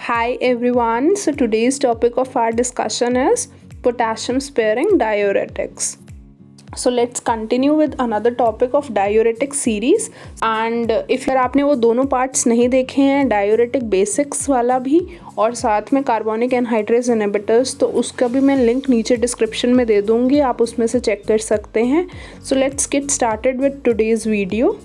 Hi everyone, so today's topic of our discussion is potassium sparing diuretics. So let's continue with another topic of diuretic series and if आपने वो दोनों parts नहीं देखे हैं diuretic basics वाला भी और साथ में कार्बोनिक एनहाइड्रेस इनहिबिटर्स तो उसका भी मैं लिंक नीचे डिस्क्रिप्शन में दे दूँगी, आप उसमें से चेक कर सकते हैं। So let's get started with today's video.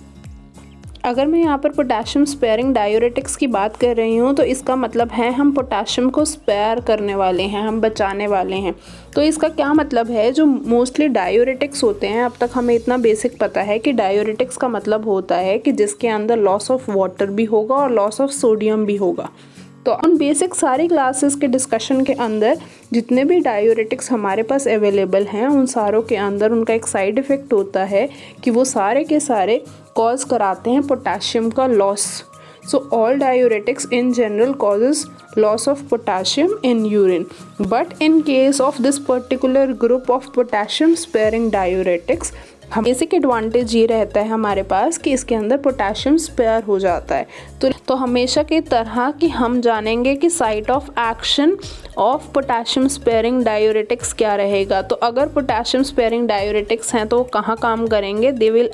अगर मैं यहाँ पर पोटेशियम स्पेयरिंग डायूरेटिक्स की बात कर रही हूँ तो इसका मतलब है हम पोटेशियम को स्पेयर करने वाले हैं, हम बचाने वाले हैं। तो इसका क्या मतलब है, जो मोस्टली डायूरेटिक्स होते हैं, अब तक हमें इतना बेसिक पता है कि डायूरेटिक्स का मतलब होता है कि जिसके अंदर लॉस ऑफ वाटर भी होगा और लॉस ऑफ सोडियम भी होगा। तो उन बेसिक सारी क्लासेस के डिस्कशन के अंदर जितने भी डायूरेटिक्स हमारे पास अवेलेबल हैं उन सारों के अंदर उनका एक साइड इफ़ेक्ट होता है कि वो सारे के सारे कॉज कराते हैं पोटेशियम का loss. So all diuretics in general causes loss of potassium in urine, but in case of this particular group of potassium sparing diuretics हम बेसिक एडवांटेज ये रहता है हमारे पास कि इसके अंदर पोटेशियम स्पेयर हो जाता है। तो हमेशा की तरह कि हम जानेंगे कि site of action of potassium sparing diuretics क्या रहेगा। तो अगर पोटेशियम स्पेयरिंग डायूरेटिक्स हैं तो वो कहाँ काम करेंगे, they will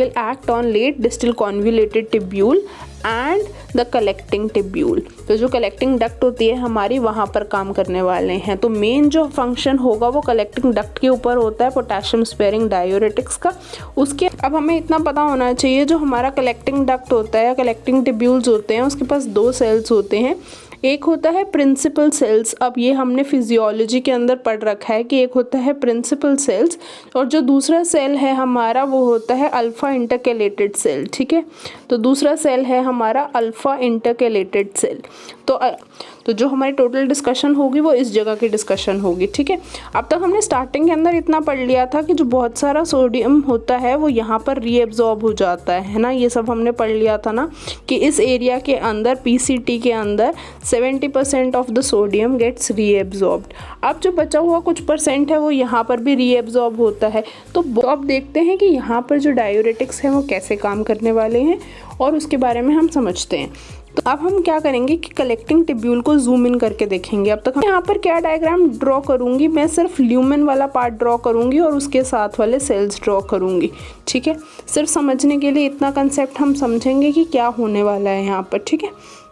act on late distal convoluted tubule and the collecting tubule. तो जो कलेक्टिंग डक्ट होती है हमारी वहाँ पर काम करने वाले हैं। तो मेन जो फंक्शन होगा वो कलेक्टिंग डक्ट के ऊपर होता है पोटेशियम स्पेयरिंग डायूरेटिक्स का। उसके अब हमें इतना पता होना चाहिए, जो हमारा कलेक्टिंग डक्ट होता है या कलेक्टिंग टिब्यूल्स होते हैं उसके पास दो सेल्स होते हैं। एक होता है प्रिंसिपल सेल्स, अब ये हमने फिजियोलॉजी के अंदर पढ़ रखा है कि एक होता है प्रिंसिपल सेल्स और जो दूसरा सेल है हमारा वो होता है अल्फा इंटरकेलेटेड सेल। ठीक है, तो दूसरा सेल है हमारा अल्फा इंटरकेलेटेड सेल। तो जो हमारी टोटल डिस्कशन होगी वो इस जगह की डिस्कशन होगी। ठीक है, अब तक हमने स्टार्टिंग के अंदर इतना पढ़ लिया था कि जो बहुत सारा सोडियम होता है वो यहाँ पर रीएब्जॉर्ब हो जाता है ना, ये सब हमने पढ़ लिया था ना कि इस एरिया के अंदर पीसीटी के अंदर 70% of the sodium gets reabsorbed. अब जो बचा हुआ कुछ परसेंट है वो यहाँ पर भी रीएब्जॉर्ब होता है। तो अब देखते हैं कि यहाँ पर जो डायूरेटिक्स हैं वो कैसे काम करने वाले हैं और उसके बारे में हम समझते हैं। तो अब हम क्या करेंगे कि कलेक्टिंग टिब्यूल को जूम इन करके देखेंगे। अब तक हम यहाँ पर क्या डायग्राम ड्रॉ करूँगी, मैं सिर्फ ल्यूमेन वाला पार्ट ड्रॉ करूँगी और उसके साथ वाले सेल्स ड्रॉ करूँगी। ठीक है, सिर्फ समझने के लिए इतना कंसेप्ट हम समझेंगे कि क्या होने वाला है यहाँ पर। ठीक है,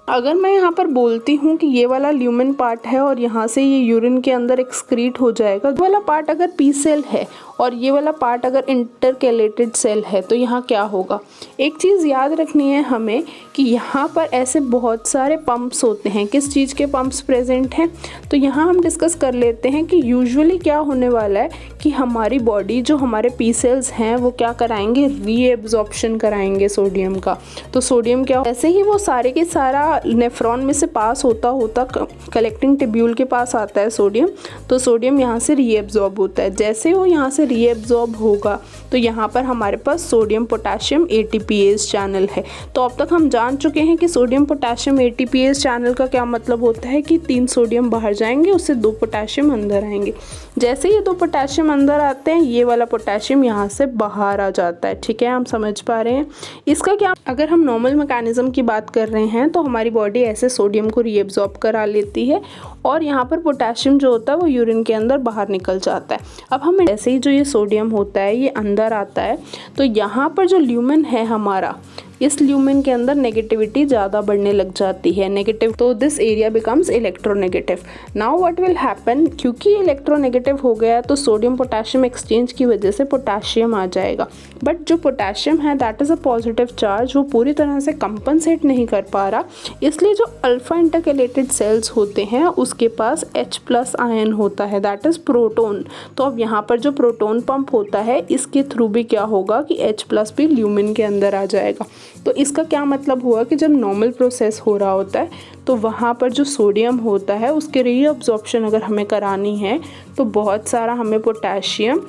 अगर मैं यहाँ पर बोलती हूँ कि ये वाला ल्यूमेन पार्ट है और यहाँ से ये यूरिन के अंदर एक्सक्रीट हो जाएगा, ये वाला पार्ट अगर पी सेल है और ये वाला पार्ट अगर इंटरकेलेटेड सेल है तो यहाँ क्या होगा। एक चीज़ याद रखनी है हमें कि यहाँ पर ऐसे बहुत सारे पंप्स होते हैं। किस चीज़ के पंप्स प्रेजेंट हैं, तो यहाँ हम डिस्कस कर लेते हैं कि यूजुअली क्या होने वाला है कि हमारी बॉडी जो हमारे पी सेल्स हैं वो क्या कराएंगे, रीएब्जॉर्प्शन कराएंगे सोडियम का। तो सोडियम क्या, ऐसे ही वो सारे के सारा नेफ्रॉन में से पास होता होता कलेक्टिंग टिब्यूल के पास आता है सोडियम, तो सोडियम यहाँ से रीएब्जॉर्ब होता है। जैसे वो यहाँ से रीएब्जॉर्ब होगा तो यहाँ पर हमारे पास सोडियम पोटेशियम एटीपीएस चैनल है। तो अब तक हम जान चुके हैं कि सोडियम पोटेशियम एटीपीएस चैनल का क्या मतलब होता है कि 3 सोडियम बाहर जाएंगे, उससे 2 पोटेशियम अंदर आएंगे। जैसे ये 2 पोटेशियम अंदर आते हैं ये वाला पोटेशियम यहाँ से बाहर आ जाता है। ठीक है, हम समझ पा रहे हैं इसका क्या। अगर हम नॉर्मल मैकेनिज्म की बात कर रहे हैं तो हमारी बॉडी ऐसे सोडियम को रीएब्जॉर्ब करा लेती है और यहाँ पर पोटेशियम जो होता है वो यूरिन के अंदर बाहर निकल जाता है। अब हमें ऐसे ही जो ये सोडियम होता है ये अंदर आता है तो यहाँ पर जो ल्यूमेन है हमारा, इस ल्यूमेन के अंदर नेगेटिविटी ज़्यादा बढ़ने लग जाती है, नेगेटिव। तो this area becomes electronegative. Now what will happen, क्योंकि इलेक्ट्रोनेगेटिव हो गया तो सोडियम पोटेशियम एक्सचेंज की वजह से पोटेशियम आ जाएगा। बट जो पोटेशियम है that is a positive charge, वो पूरी तरह से कंपनसेट नहीं कर पा रहा, इसलिए जो अल्फा इंटरकेलेटेड सेल्स होते हैं उसके पास H+ आयन होता है, दैट इज़ प्रोटोन। तो अब यहाँ पर जो प्रोटोन पंप होता है इसके थ्रू भी क्या होगा कि H+ भी ल्यूमेन के अंदर आ जाएगा। तो इसका क्या मतलब हुआ कि जब नॉर्मल प्रोसेस हो रहा होता है तो वहाँ पर जो सोडियम होता है उसके रीअब्जॉर्प्शन अगर हमें करानी है तो बहुत सारा हमें पोटेशियम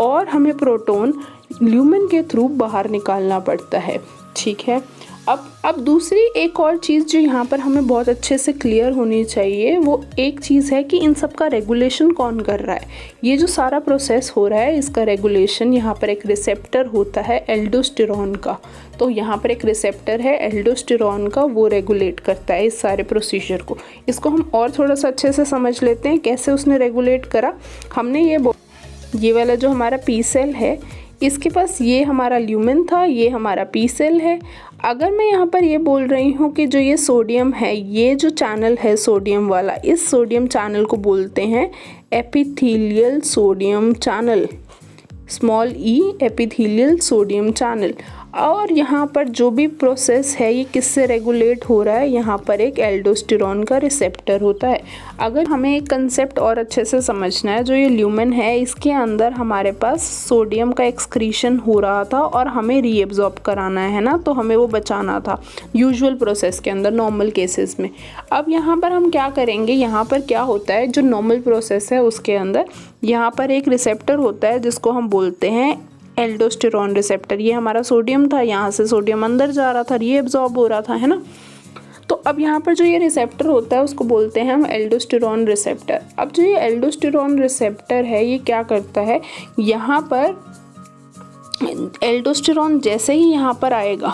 और हमें प्रोटोन ल्यूमेन के थ्रू बाहर निकालना पड़ता है। ठीक है, अब दूसरी एक और चीज़ जो यहाँ पर हमें बहुत अच्छे से क्लियर होनी चाहिए, वो एक चीज़ है कि इन सब का रेगुलेशन कौन कर रहा है। ये जो सारा प्रोसेस हो रहा है इसका रेगुलेशन, यहाँ पर एक रिसेप्टर होता है एल्डोस्टेरॉन का, तो यहाँ पर एक रिसेप्टर है एल्डोस्टेरॉन का, वो रेगुलेट करता है इस सारे प्रोसीजर को। इसको हम और थोड़ा सा अच्छे से समझ लेते हैं कैसे उसने रेगुलेट करा। हमने ये वाला जो हमारा पी सेल है, इसके पास ये हमारा ल्यूमेन था, ये हमारा पी सेल है। अगर मैं यहाँ पर ये बोल रही हूँ कि जो ये सोडियम है, ये जो चैनल है सोडियम वाला, इस सोडियम चैनल को बोलते हैं एपिथेलियल सोडियम चैनल, स्मॉल ई एपिथेलियल सोडियम चैनल। और यहाँ पर जो भी प्रोसेस है ये किससे रेगुलेट हो रहा है, यहाँ पर एक एल्डोस्टेरॉन का रिसेप्टर होता है। अगर हमें एक कंसेप्ट और अच्छे से समझना है, जो ये ल्यूमेन है इसके अंदर हमारे पास सोडियम का एक्सक्रीशन हो रहा था और हमें रीएब्जॉर्ब कराना है ना, तो हमें वो बचाना था यूजुअल प्रोसेस के अंदर, नॉर्मल केसेस में। अब यहाँ पर हम क्या करेंगे, यहाँ पर क्या होता है, जो नॉर्मल प्रोसेस है उसके अंदर यहाँ पर एक रिसेप्टर होता है जिसको हम बोलते हैं एल्डोस्टेरॉन रिसेप्टर। ये हमारा सोडियम था, यहाँ से सोडियम अंदर जा रहा था, रीएब्जॉर्ब हो रहा था, है ना। तो अब यहाँ पर जो ये रिसेप्टर होता है उसको बोलते हैं हम एल्डोस्टेरॉन रिसेप्टर। अब जो ये एल्डोस्टेरॉन रिसेप्टर है ये क्या करता है, यहाँ पर एल्डोस्टेरॉन जैसे ही यहाँ पर आएगा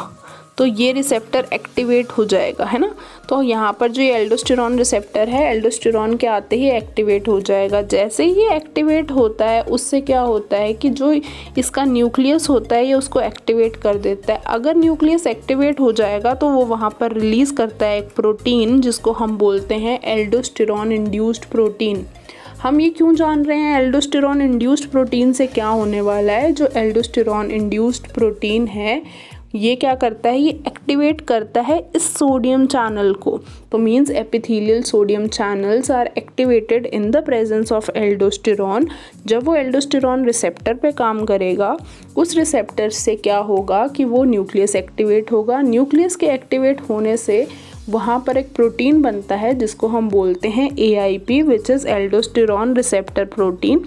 तो ये रिसेप्टर एक्टिवेट हो जाएगा, है ना। तो यहाँ पर जो ये एल्डोस्टेरॉन रिसेप्टर है, एल्डोस्टेरॉन के आते ही एक्टिवेट हो जाएगा। जैसे ही ये एक्टिवेट होता है उससे क्या होता है कि जो इसका न्यूक्लियस होता है ये उसको एक्टिवेट कर देता है। अगर न्यूक्लियस एक्टिवेट हो जाएगा तो वो वहाँ पर रिलीज़ करता है एक प्रोटीन जिसको हम बोलते हैं एल्डोस्टेरॉन इंड्यूस्ड प्रोटीन। हम ये क्यों जान रहे हैं एल्डोस्टेरॉन इंड्यूस्ड प्रोटीन से क्या होने वाला है। जो एल्डोस्टेरॉन इंड्यूस्ड प्रोटीन है ये क्या करता है, ये एक्टिवेट करता है इस सोडियम चैनल को। तो means epithelial sodium channels are activated in the presence of aldosterone. जब वो एल्डोस्टेरॉन रिसेप्टर पे काम करेगा, उस रिसेप्टर से क्या होगा कि वो न्यूक्लियस एक्टिवेट होगा। न्यूक्लियस के एक्टिवेट होने से वहाँ पर एक प्रोटीन बनता है जिसको हम बोलते हैं AIP, which is aldosterone receptor protein.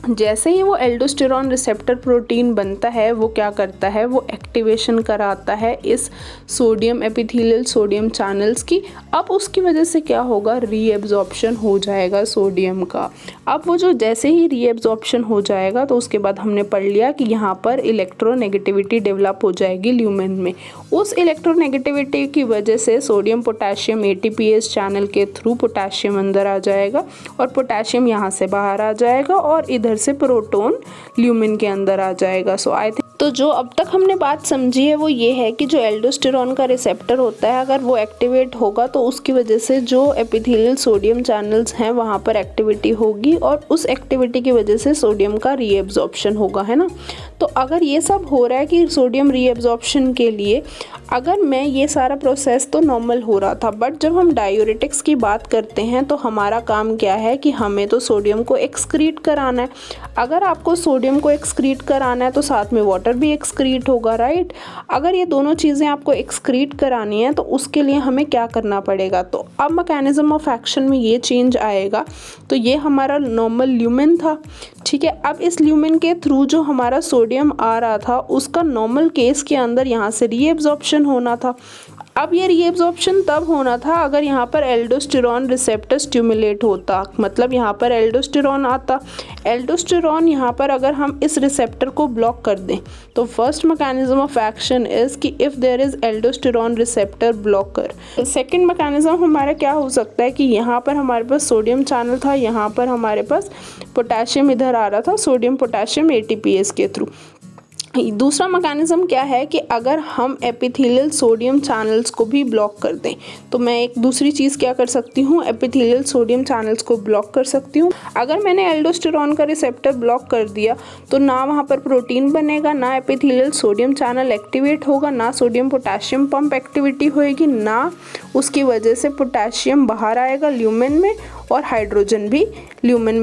जैसे ही वो एल्डोस्टेरॉन रिसेप्टर प्रोटीन बनता है वो क्या करता है, वो एक्टिवेशन कराता है इस सोडियम एपिथेलियल सोडियम चैनल्स की। अब उसकी वजह से क्या होगा, रीएब्जॉर्प्शन हो जाएगा सोडियम का। अब वो जो जैसे ही रीएब्जॉर्प्शन हो जाएगा तो उसके बाद हमने पढ़ लिया कि यहाँ पर इलेक्ट्रोनेगेटिविटी डेवलप हो जाएगी ल्यूमेन में। उस इलेक्ट्रोनेगेटिविटी की वजह से सोडियम पोटेशियम ATPase चैनल के थ्रू पोटेशियम अंदर आ जाएगा और पोटेशियम यहाँ से बाहर आ जाएगा और इधर से प्रोटॉन ल्यूमेन के अंदर आ जाएगा। सो आई थिंक तो जो अब तक हमने बात समझी है वो ये है कि जो एल्डोस्टेरॉन का रिसेप्टर होता है अगर वो एक्टिवेट होगा तो उसकी वजह से जो एपिथेलियल सोडियम चैनल्स हैं वहाँ पर एक्टिविटी होगी और उस एक्टिविटी की वजह से सोडियम का रीएब्जॉर्प्शन होगा, है ना। तो अगर ये सब हो रहा है कि सोडियम रीएब्जॉर्प्शन के लिए, अगर मैं ये सारा प्रोसेस तो नॉर्मल हो रहा था, बट जब हम डायूरेटिक्स की बात करते हैं तो हमारा काम क्या है कि हमें तो सोडियम को एक्सक्रीट कराना है। अगर आपको सोडियम को एक्सक्रीट कराना है तो साथ में वाटर भी एक्सक्रीट होगा, राइट। अगर ये दोनों चीज़ें आपको एक्सक्रीट करानी है तो उसके लिए हमें क्या करना पड़ेगा। तो अब मैकेनिज्म ऑफ एक्शन में ये चेंज आएगा। तो ये हमारा नॉर्मल ल्यूमेन था, ठीक है। अब इस ल्यूमेन के थ्रू जो हमारा सोडियम आ रहा था उसका नॉर्मल केस के अंदर यहाँ से रीएब्जॉर्प्शन होना था। अब ये रीएब्जॉर्प्शन तब होना था अगर यहाँ पर एल्डोस्टेरॉन रिसेप्टर स्टिमुलेट होता, मतलब यहाँ पर एल्डोस्टेरॉन आता। एल्डोस्टेरॉन यहाँ पर अगर हम इस रिसेप्टर को ब्लॉक कर दें तो first mechanism of action is कि if there is aldosterone receptor blocker. Second mechanism हमारा क्या हो सकता है कि यहाँ पर हमारे पास सोडियम चैनल था, यहाँ पर हमारे पास पोटेशियम इधर आ रहा था सोडियम पोटेशियम ATPase के थ्रू। दूसरा मैकेनिज्म क्या है कि अगर हम एपिथेलियल सोडियम चैनल्स को भी ब्लॉक कर दें तो मैं एक दूसरी चीज़ क्या कर सकती हूँ, एपिथेलियल सोडियम चैनल्स को ब्लॉक कर सकती हूँ। अगर मैंने एल्डोस्टेरॉन का रिसेप्टर ब्लॉक कर दिया तो ना वहाँ पर प्रोटीन बनेगा, ना एपिथेलियल सोडियम चैनल एक्टिवेट होगा, ना सोडियम पोटेशियम पंप एक्टिविटी होएगी, ना उसकी वजह से पोटेशियम बाहर आएगा ल्यूमेन में और हाइड्रोजन भी ल्यूमेन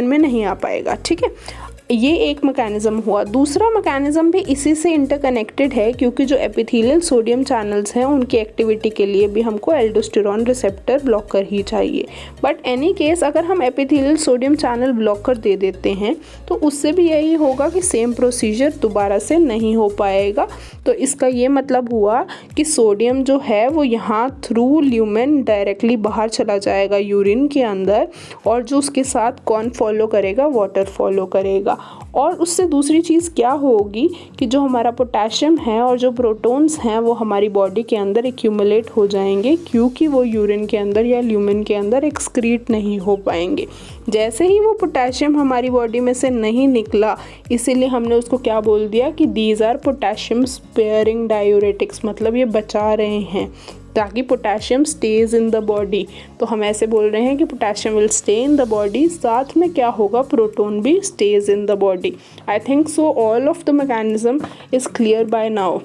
में नहीं आ पाएगा, ठीक है। ये एक मैकेनिज़्म हुआ। दूसरा मैकेनिज़्म भी इसी से इंटरकनेक्टेड है, क्योंकि जो एपिथेलियल सोडियम चैनल्स हैं उनकी एक्टिविटी के लिए भी हमको एल्डोस्टेरॉन रिसेप्टर ब्लॉकर ही चाहिए। बट एनी केस अगर हम एपिथेलियल सोडियम चैनल ब्लॉकर दे देते हैं तो उससे भी यही होगा कि सेम प्रोसीजर दोबारा से नहीं हो पाएगा। तो इसका ये मतलब हुआ कि सोडियम जो है वो यहाँ थ्रू ल्यूमेन डायरेक्टली बाहर चला जाएगा यूरिन के अंदर, और जो उसके साथ कौन फॉलो करेगा, वाटर फॉलो करेगा। और उससे दूसरी चीज़ क्या होगी कि जो हमारा पोटेशियम है और जो प्रोटॉन्स हैं वो हमारी बॉडी के अंदर एक्यूमुलेट हो जाएंगे, क्योंकि वो यूरिन के अंदर या ल्यूमेन के अंदर एक्सक्रीट नहीं हो पाएंगे। जैसे ही वो पोटेशियम हमारी बॉडी में से नहीं निकला, इसीलिए हमने उसको क्या बोल दिया कि these are potassium sparing diuretics, मतलब ये बचा रहे हैं ताकि potassium stays in the body. तो हम ऐसे बोल रहे हैं कि potassium will stay in the body, साथ में क्या होगा, प्रोटॉन भी stays in the body. I think so all of the mechanism is clear by now.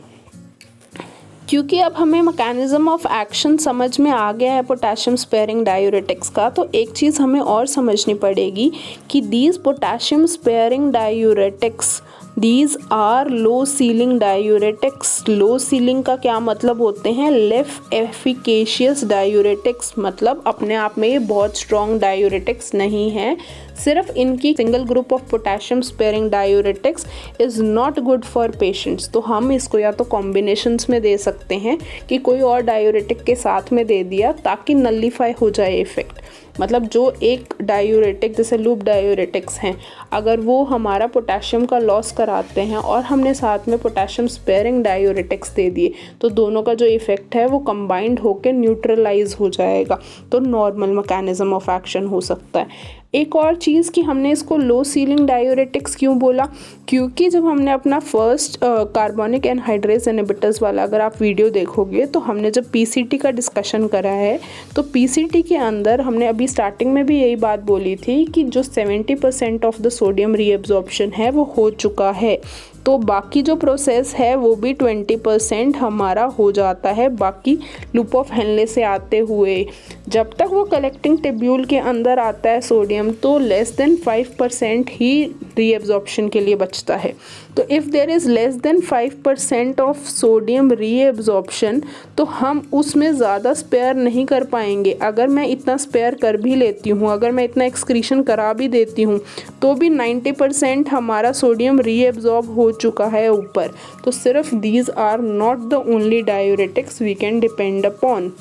क्योंकि अब हमें मैकेनिज्म ऑफ एक्शन समझ में आ गया है पोटेशियम स्पेयरिंग डायूरेटिक्स का, तो एक चीज़ हमें और समझनी पड़ेगी कि these potassium sparing diuretics these are low ceiling diuretics. Low ceiling का क्या मतलब होते हैं, लेस एफिकेशियस डायूरेटिक्स, मतलब अपने आप में ये बहुत स्ट्रॉन्ग डायूरेटिक्स नहीं है। सिर्फ इनकी single group of potassium sparing diuretics is not good for patients. तो हम इसको या तो कॉम्बिनेशंस में दे सकते हैं कि कोई और डायूरेटिक के साथ में दे दिया ताकि नलिफाई हो जाए इफ़ेक्ट। मतलब जो एक डायूरेटिक जैसे लूप डायूरेटिक्स हैं, अगर वो हमारा पोटेशियम का लॉस कराते हैं और हमने साथ में पोटेशियम स्पेयरिंग डायूरेटिक्स दे दिए, तो दोनों का जो इफ़ेक्ट है वो कंबाइंड होकर न्यूट्रलाइज हो जाएगा। तो नॉर्मल मैकेनिज्म ऑफ एक्शन हो सकता है। एक और चीज़ कि हमने इसको लो सीलिंग डायूरेटिक्स क्यों बोला, क्योंकि जब हमने अपना फर्स्ट कार्बोनिक एनहाइड्रेस इनहिबिटर्स वाला अगर आप वीडियो देखोगे तो हमने जब पीसीटी का डिस्कशन करा है, तो पीसीटी के अंदर हमने अभी स्टार्टिंग में भी यही बात बोली थी कि जो 70% ऑफ द सोडियम रीएब्जॉर्प्शन है वो हो चुका है। तो बाकी जो प्रोसेस है वो भी 20% हमारा हो जाता है बाकी लूप ऑफ हेनले से आते हुए। जब तक वो कलेक्टिंग टेब्यूल के अंदर आता है सोडियम, तो लेस देन 5% ही रीएब्जॉर्प्शन के लिए बचता है। तो if there is less than 5% of sodium reabsorption, तो हम उसमें ज़्यादा स्पेयर नहीं कर पाएंगे। अगर मैं इतना स्पेयर कर भी लेती हूँ, अगर मैं इतना एक्सक्रीशन करा भी देती हूँ, तो भी 90% हमारा सोडियम रीएब्जॉर्ब हो चुका है ऊपर। तो सिर्फ these are not the only diuretics we can depend upon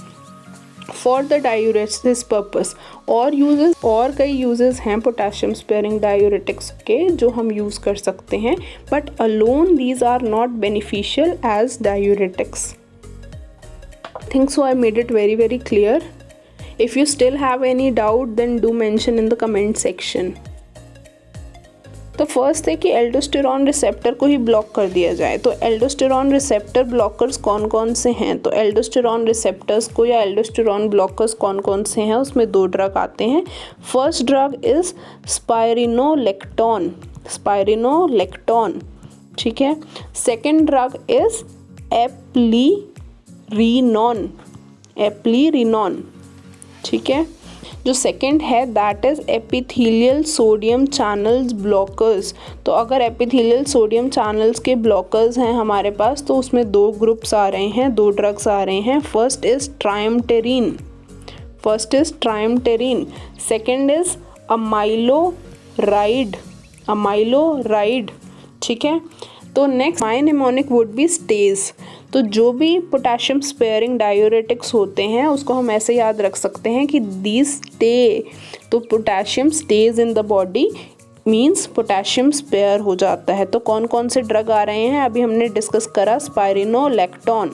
for the diuresis purpose. और कई यूजेस हैं पोटेशियम स्पेयरिंग डायूरेटिक्स के जो हम यूज़ कर सकते हैं, but alone these are not beneficial as diuretics. Think so I made it very very clear. If you still have any doubt, then do mention in the comment section. तो first है कि aldosterone receptor को ही block कर दिया जाए। तो aldosterone receptor blockers कौन कौन से हैं, तो एल्डोस्टेरॉन रिसेप्टर्स को या एल्डोस्टेरॉन ब्लॉकर्स कौन कौन से हैं, उसमें 2 ड्रग आते हैं। फर्स्ट ड्रग इज़ स्पायरिनोलेक्टोन, ठीक है। सेकेंड ड्रग इज़ एप्लीरिनॉन, ठीक है। जो सेकंड है that is epithelial sodium channels blockers. तो अगर एपिथेलियल सोडियम चैनल्स के ब्लॉकर्स हैं हमारे पास, तो उसमें 2 ग्रुप्स आ रहे हैं, 2 ड्रग्स आ रहे हैं। First is triamterene, second is amiloride, ठीक है। तो next mnemonic would be stage. तो जो भी पोटेशियम स्पेयरिंग डायूरेटिक्स होते हैं उसको हम ऐसे याद रख सकते हैं कि दीज स्टे, तो potassium stays in the body means potassium spare हो जाता है। तो कौन कौन से ड्रग आ रहे हैं अभी हमने डिस्कस करा, spironolactone.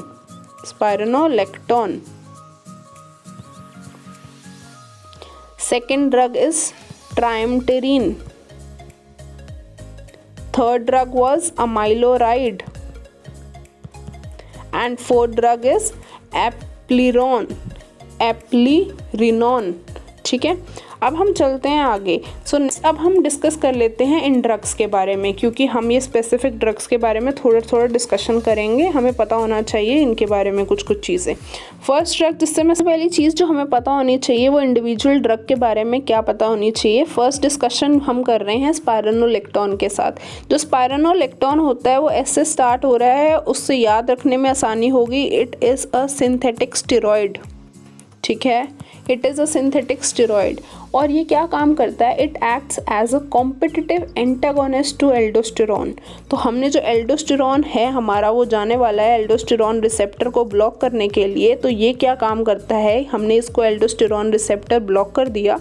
Second drug is triamterene, third drug was amiloride, and fourth drug is eplerenone, ठीक है। अब हम चलते हैं आगे। अब हम डिस्कस कर लेते हैं इन ड्रग्स के बारे में, क्योंकि हम ये स्पेसिफिक ड्रग्स के बारे में थोड़ा डिस्कशन करेंगे। हमें पता होना चाहिए इनके बारे में कुछ चीज़ें। फर्स्ट ड्रग, जिससे मैं पहली चीज़ जो हमें पता होनी चाहिए वो इंडिविजुअल ड्रग के बारे में क्या पता होनी चाहिए। फर्स्ट डिस्कशन हम कर रहे हैं स्पाइरोनोलेक्टोन के साथ। जो स्पाइरोनोलेक्टोन होता है वो ऐसे स्टार्ट हो रहा है, उससे याद रखने में आसानी होगी। It is a synthetic steroid, ठीक है, it is a synthetic steroid. और ये क्या काम करता है, it acts as a competitive antagonist to aldosterone. तो हमने जो एल्डोस्टेरॉन है हमारा वो जाने वाला है एल्डोस्टेरॉन रिसेप्टर को ब्लॉक करने के लिए। तो ये क्या काम करता है, हमने इसको एल्डोस्टेरॉन रिसेप्टर ब्लॉक कर दिया,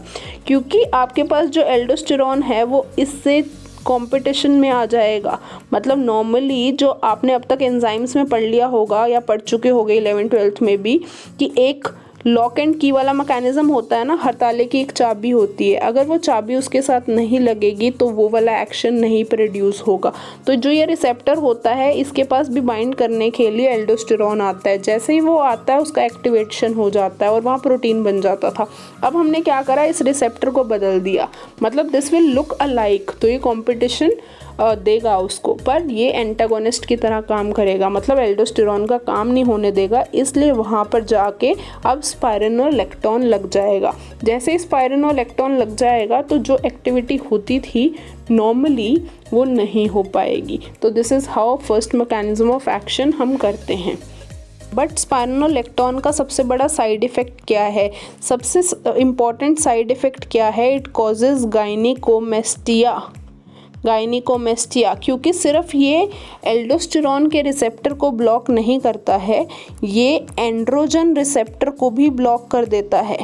क्योंकि आपके पास जो एल्डोस्टेरॉन है वो इससे कंपटीशन में आ जाएगा। मतलब नॉर्मली जो आपने अब तक एंजाइम्स में पढ़ लिया होगा या पढ़ चुके होंगे 11th-12th में भी, कि एक लॉक एंड की वाला मैकेनिज्म होता है ना, हर ताले की एक चाबी होती है, अगर वो चाबी उसके साथ नहीं लगेगी तो वो वाला एक्शन नहीं प्रोड्यूस होगा। तो जो ये रिसेप्टर होता है इसके पास भी बाइंड करने के लिए एल्डोस्टेरॉन आता है। जैसे ही वो आता है उसका एक्टिवेशन हो जाता है और वहाँ प्रोटीन बन जाता था। अब हमने क्या करा, इस रिसेप्टर को बदल दिया, मतलब दिस विल लुक अलाइक। तो ये कॉम्पिटिशन देगा उसको, पर ये एंटागोनिस्ट की तरह काम करेगा, मतलब एल्डोस्टेरॉन का काम नहीं होने देगा। इसलिए वहाँ पर जाके अब स्पाइरोनोलेक्टोन लग जाएगा। जैसे स्पाइरोनोलेक्टोन लग जाएगा तो जो एक्टिविटी होती थी नॉर्मली वो नहीं हो पाएगी। तो this is how first mechanism of action हम करते हैं। बट स्पाइरोनोलेक्टोन का सबसे बड़ा साइड इफ़ेक्ट क्या है, सबसे इम्पॉर्टेंट साइड इफ़ेक्ट क्या है, इट कॉजेज़ गायनिकोमेस्टिया। क्योंकि सिर्फ ये एल्डोस्टेरॉन के रिसेप्टर को ब्लॉक नहीं करता है, ये एंड्रोजन रिसेप्टर को भी ब्लॉक कर देता है।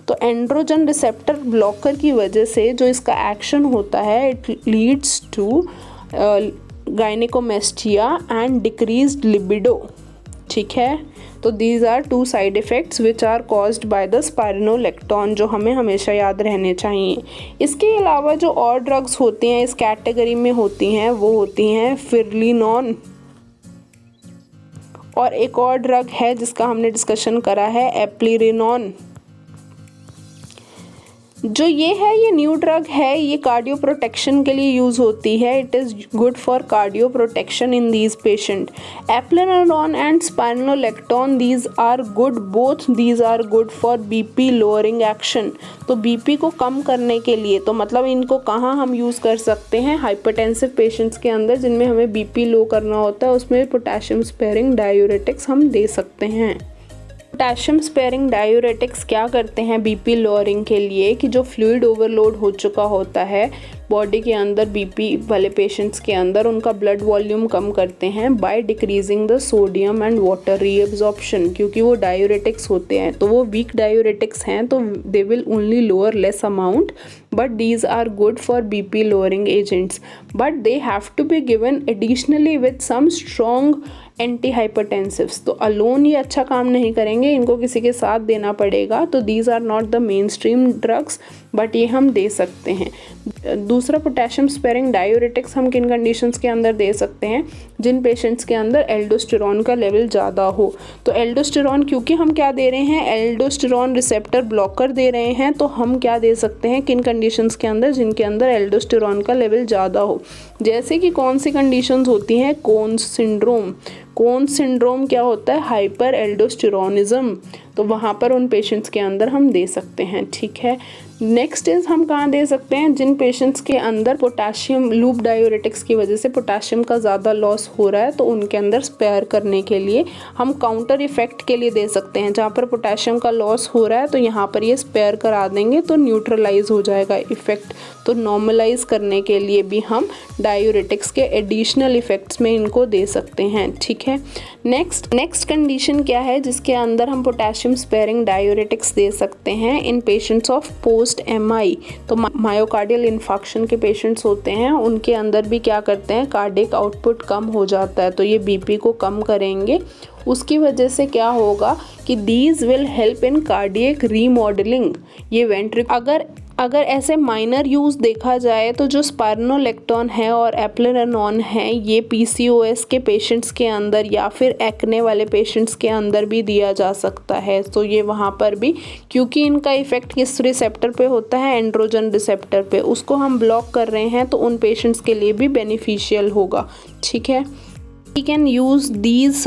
तो एंड्रोजन रिसेप्टर ब्लॉकर की वजह से जो इसका एक्शन होता है, it leads to gynaecomastia and decreased libido, ठीक है। तो these are 2 side effects which are caused by the spironolactone, जो हमें हमेशा याद रहने चाहिए। इसके अलावा जो और ड्रग्स होती हैं इस कैटेगरी में होती हैं वो होती हैं फिरलिनॉन, और एक और ड्रग है जिसका हमने डिस्कशन करा है एप्लिरिनॉन। जो ये है ये न्यू ड्रग है, ये कार्डियो प्रोटेक्शन के लिए यूज़ होती है। It is good for cardio protection in these patient. Eplerenone and spironolactone, these are good, both these are good for BP lowering action. तो बीपी को कम करने के लिए, तो मतलब इनको कहाँ हम यूज़ कर सकते हैं, हाइपरटेंसिव पेशेंट्स के अंदर जिनमें हमें बीपी लो करना होता है, उसमें पोटेशियम स्पेयरिंग डायूरेटिक्स हम दे सकते हैं। पोटेशियम स्पेयरिंग डायूरेटिक्स क्या करते हैं बीपी लोअरिंग के लिए, कि जो फ्लूइड ओवरलोड हो चुका होता है बॉडी के अंदर बीपी वाले पेशेंट्स के अंदर, उनका ब्लड वॉल्यूम कम करते हैं by decreasing the sodium and water reabsorption. क्योंकि वो डायूरेटिक्स होते हैं, तो वो वीक डायूरेटिक्स हैं, तो they will only lower less amount, but these are good for BP lowering agents, but they have to be given additionally with some strong antihypertensives. तो alone ये अच्छा काम नहीं करेंगे, इनको किसी के साथ देना पड़ेगा। तो these are not the mainstream drugs, but ये हम दे सकते हैं। दूसरा, पोटेशियम स्पेयरिंग डायूरेटिक्स हम किन कंडीशंस के अंदर दे सकते हैं, जिन पेशेंट्स के अंदर एल्डोस्टेरॉन का लेवल ज़्यादा हो। तो एल्डोस्टेरॉन, क्योंकि हम क्या दे रहे हैं, एल्डोस्टेरॉन रिसेप्टर ब्लॉकर दे रहे हैं, तो हम क्या दे सकते हैं किन कंडीशंस के अंदर, जिनके अंदर एल्डोस्टेरॉन का लेवल ज़्यादा हो। जैसे कि कौन सी कंडीशंस होती हैं, कोन्स सिंड्रोम। कोन्स सिंड्रोम क्या होता है, हाइपर एल्डोस्टेरोनिज्म। तो वहाँ पर उन पेशेंट्स के अंदर हम दे सकते हैं, ठीक है। नेक्स्ट इज हम कहाँ दे सकते हैं, जिन पेशेंट्स के अंदर पोटेशियम लूप डायूरेटिक्स की वजह से पोटेशियम का ज़्यादा लॉस हो रहा है, तो उनके अंदर स्पेयर करने के लिए हम काउंटर इफेक्ट के लिए दे सकते हैं। जहाँ पर पोटेशियम का लॉस हो रहा है तो यहाँ पर ये स्पेयर करा देंगे, तो न्यूट्रलाइज हो जाएगा इफेक्ट। तो नॉर्मलाइज करने के लिए भी हम डायूरेटिक्स के एडिशनल इफेक्ट्स में इनको दे सकते हैं, ठीक है। नेक्स्ट कंडीशन क्या है जिसके अंदर हम पोटेशियम स्पेयरिंग डायूरेटिक्स दे सकते हैं, इन पेशेंट्स ऑफ पोस्ट एमआई। तो मायोकार्डियल इन्फाक्शन के पेशेंट्स होते हैं, उनके अंदर भी क्या करते हैं, कार्डियक आउटपुट कम हो जाता है, तो ये बीपी को कम करेंगे। उसकी वजह से क्या होगा कि these will help in cardiac remodelling. ये अगर अगर ऐसे माइनर यूज़ देखा जाए तो जो स्पाइरोलेक्टोन है और एप्लेरेनोन है ये पीसीओएस के पेशेंट्स के अंदर या फिर एक्ने वाले पेशेंट्स के अंदर भी दिया जा सकता है। तो ये वहाँ पर भी, क्योंकि इनका इफ़ेक्ट किस रिसेप्टर पे होता है, एंड्रोजन रिसेप्टर पे, उसको हम ब्लॉक कर रहे हैं तो उन पेशेंट्स के लिए भी बेनिफिशियल होगा। ठीक है, We can use these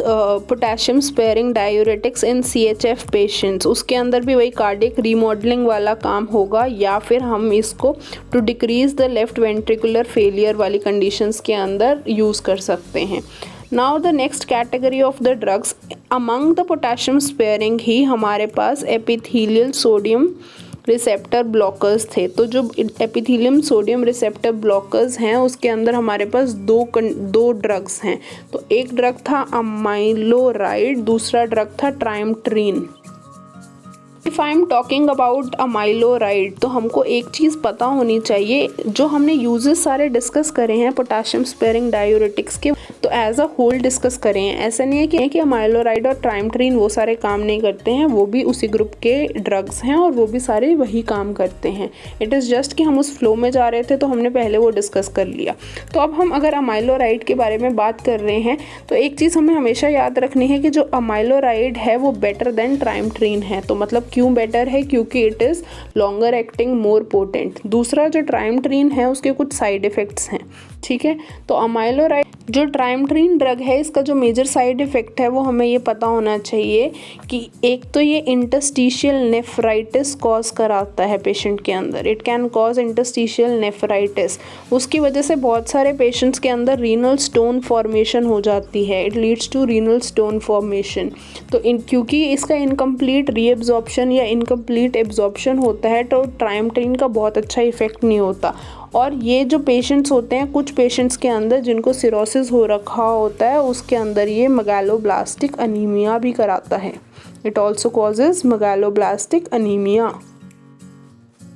potassium sparing diuretics in CHF patients। उसके अंदर भी वही कार्डियक रीमॉडलिंग वाला काम होगा, या फिर हम इसको to decrease the left ventricular failure वाली कंडीशंस के अंदर यूज़ कर सकते हैं। Now the next category of the drugs, among the potassium sparing ही हमारे पास एपिथेलियल सोडियम रिसेप्टर ब्लॉकर्स थे। तो जो एपिथेलियम सोडियम रिसेप्टर ब्लॉकर्स हैं उसके अंदर हमारे पास दो ड्रग्स हैं। तो एक ड्रग था अमाइलोराइड, दूसरा ड्रग था ट्राइमट्रीन। If I am talking about अमाइलोराइड तो हमको एक चीज़ पता होनी चाहिए, जो हमने यूजेस सारे डिस्कस करे हैं पोटेशियम स्पेयरिंग डायूरेटिक्स के, तो एज अ होल डिस्कस करें हैं। ऐसा नहीं है कि अमाइलोराइड और ट्राइमट्रीन वो सारे काम नहीं करते हैं, वो भी उसी ग्रुप के ड्रग्स हैं और वो भी सारे वही काम करते हैं। इट इज़ जस्ट कि हम उस फ्लो में जा रहे थे तो हमने पहले वो डिस्कस कर लिया। तो अब हम अगर अमाइलोराइड के बारे में बात कर रहे हैं तो एक चीज़ हमें हमेशा याद रखनी है कि जो अमाइलोराइड है वो बेटर देन ट्राइमट्रीन है। तो मतलब क्यों बेटर है? क्योंकि it is longer acting, more potent. दूसरा जो ट्राइमट्रीन है उसके कुछ साइड इफ़ेक्ट्स हैं। ठीक है, तो अमाइलोराइड जो ट्राइमट्रीन ड्रग है इसका जो मेजर साइड इफ़ेक्ट है वो हमें ये पता होना चाहिए कि एक तो ये इंटरस्टिशियल नेफ्राइटिस कॉज कराता है पेशेंट के अंदर। It can cause interstitial nephritis. उसकी वजह से बहुत सारे पेशेंट्स के अंदर रीनल स्टोन फॉर्मेशन हो जाती है। It leads to renal stone formation. तो क्योंकि इसका इनकम्प्लीट रीएब्जॉर्प्शन या इनकम्प्लीट एब्जॉर्प्शन होता है तो ट्राइमट्रीन का बहुत अच्छा इफेक्ट नहीं होता। और ये जो पेशेंट्स होते हैं, कुछ पेशेंट्स के अंदर जिनको सिरोसिस हो रखा होता है उसके अंदर ये मेगालोब्लास्टिक अनीमिया भी कराता है। It also causes megaloblastic anaemia.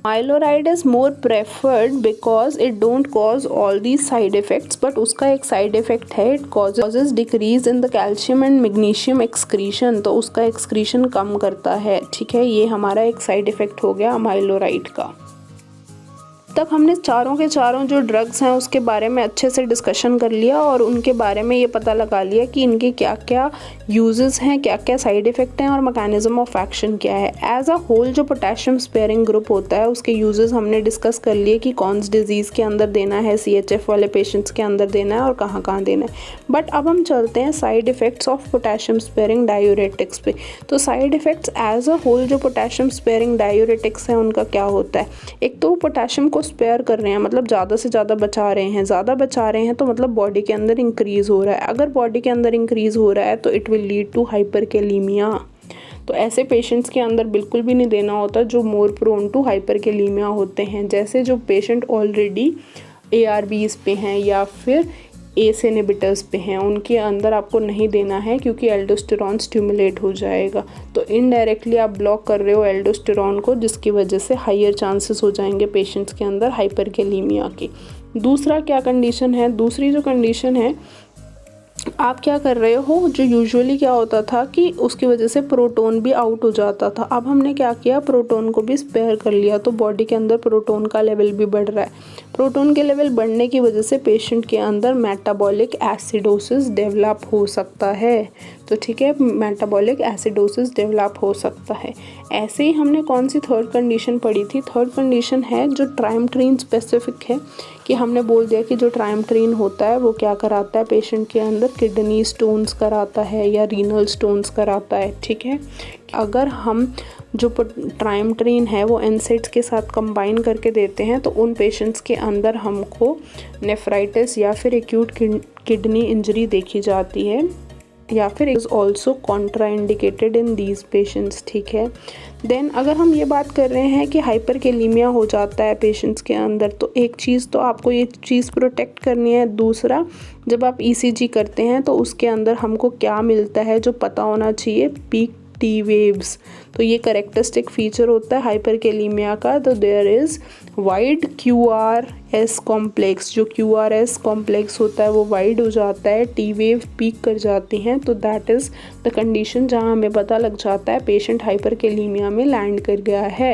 Myeloid is more preferred because it don't cause all these side effects, but उसका एक side effect है, it causes decrease in the calcium and magnesium excretion। तो उसका excretion कम करता है। ठीक है, ये हमारा एक side effect हो गया अमाइलोराइड का। तक हमने चारों के चारों जो ड्रग्स हैं उसके बारे में अच्छे से डिस्कशन कर लिया और उनके बारे में ये पता लगा लिया कि इनके क्या क्या यूजेस हैं, क्या क्या साइड इफ़ेक्ट हैं और मैकेनिज्म ऑफ एक्शन क्या है। एज अ होल जो पोटेशियम स्पेयरिंग ग्रुप होता है उसके यूजेस हमने डिस्कस कर लिए कि कौन सी डिजीज़ के अंदर देना है, CHF वाले पेशेंट्स के अंदर देना है और कहाँ कहाँ देना है। बट अब हम चलते हैं side effects of potassium sparing diuretics पे। तो side effects as a whole जो पोटेशियम स्पेयरिंग डायूरेटिक्स हैं उनका क्या होता है? एक तो पोटेशियम को स्पेयर कर रहे हैं, मतलब ज़्यादा से ज़्यादा बचा रहे हैं। ज़्यादा बचा रहे हैं तो मतलब बॉडी के अंदर इंक्रीज़ हो रहा है। अगर बॉडी के अंदर इंक्रीज़ हो रहा है तो it will lead to hyperkalaemia. तो ऐसे पेशेंट्स के अंदर बिल्कुल भी नहीं देना होता जो मोर प्रोन टू हाइपरकैलेमिया होते हैं। जैसे जो पेशेंट ऑलरेडी ARBs पे हैं या फिर ACE इनहिबिटर्स पे हैं, उनके अंदर आपको नहीं देना है क्योंकि एल्डोस्टेरॉन स्टिमुलेट हो जाएगा। तो इनडायरेक्टली आप ब्लॉक कर रहे हो एल्डोस्टेरॉन को, जिसकी वजह से हायर चांसेस हो जाएंगे पेशेंट्स के अंदर हाइपरकैलेमिया की। दूसरा क्या कंडीशन है? दूसरी जो कंडीशन है, आप क्या कर रहे हो, जो यूजुअली क्या होता था कि उसकी वजह से प्रोटोन भी आउट हो जाता था। अब हमने क्या किया, प्रोटोन को भी स्पेयर कर लिया, तो बॉडी के अंदर प्रोटोन का लेवल भी बढ़ रहा है। प्रोटोन के लेवल बढ़ने की वजह से पेशेंट के अंदर मेटाबॉलिक एसिडोसिस डेवलप हो सकता है। तो ठीक है, मेटाबॉलिक एसिडोसिस डेवलप हो सकता है। ऐसे ही हमने कौन सी थर्ड कंडीशन पढ़ी थी? थर्ड कंडीशन है जो ट्राइमट्रीन स्पेसिफिक है, कि हमने बोल दिया कि जो ट्राइमट्रीन होता है वो क्या कराता है पेशेंट के अंदर, किडनी स्टोन्स कराता है या रीनल स्टोन्स कराता है। ठीक है, अगर हम जो ट्राइमट्रीन है वो NSAIDs के साथ कंबाइन करके देते हैं तो उन पेशेंट्स के अंदर हमको नेफ्राइटिस या फिर एक्यूट किडनी इंजरी देखी जाती है, या फिर is also contraindicated in these patients. ठीक है, देन अगर हम ये बात कर रहे हैं कि हाइपरकैलेमिया हो जाता है पेशेंट्स के अंदर, तो एक चीज़ तो आपको ये चीज़ प्रोटेक्ट करनी है। दूसरा, जब आप ECG करते हैं तो उसके अंदर हमको क्या मिलता है जो पता होना चाहिए, पीक T waves। तो ये करेक्टरिस्टिक फीचर होता है हाइपरकैलेमिया का। तो there is wide QRS complex, जो QRS कॉम्प्लेक्स होता है वो वाइड हो जाता है, T वेव पीक कर जाती हैं। तो दैट इज़ द कंडीशन जहाँ हमें पता लग जाता है पेशेंट हाइपरकैलेमिया में लैंड कर गया है।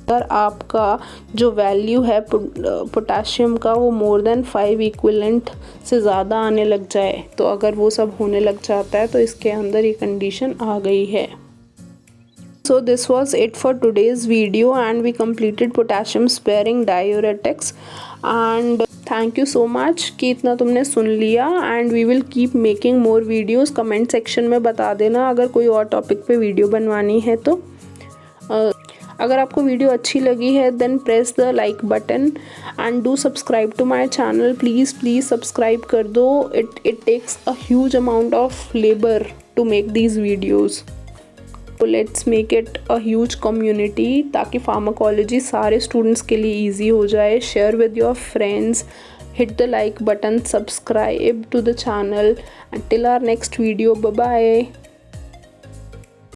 अगर आपका जो वैल्यू है पोटाशियम का वो मोर देन 5 इक्विवेलेंट से ज़्यादा आने लग जाए, तो अगर वो सब होने लग जाता है तो इसके अंदर ये कंडीशन आ गई है। So this was it for today's video and we completed potassium sparing diuretics and thank you so much कि इतना तुमने सुन लिया and we will keep making more videos। comment section में बता देना अगर कोई और टॉपिक पे वीडियो बनवानी है तो। अगर आपको वीडियो अच्छी लगी है then press the like button and do subscribe to my channel। please subscribe कर दो। it takes a huge amount of labor to make these videos। तो let's make it a huge community ताकि pharmacology सारे students के लिए easy हो जाए। Share with your friends, hit the like button, subscribe to the channel. until our next video, bye bye।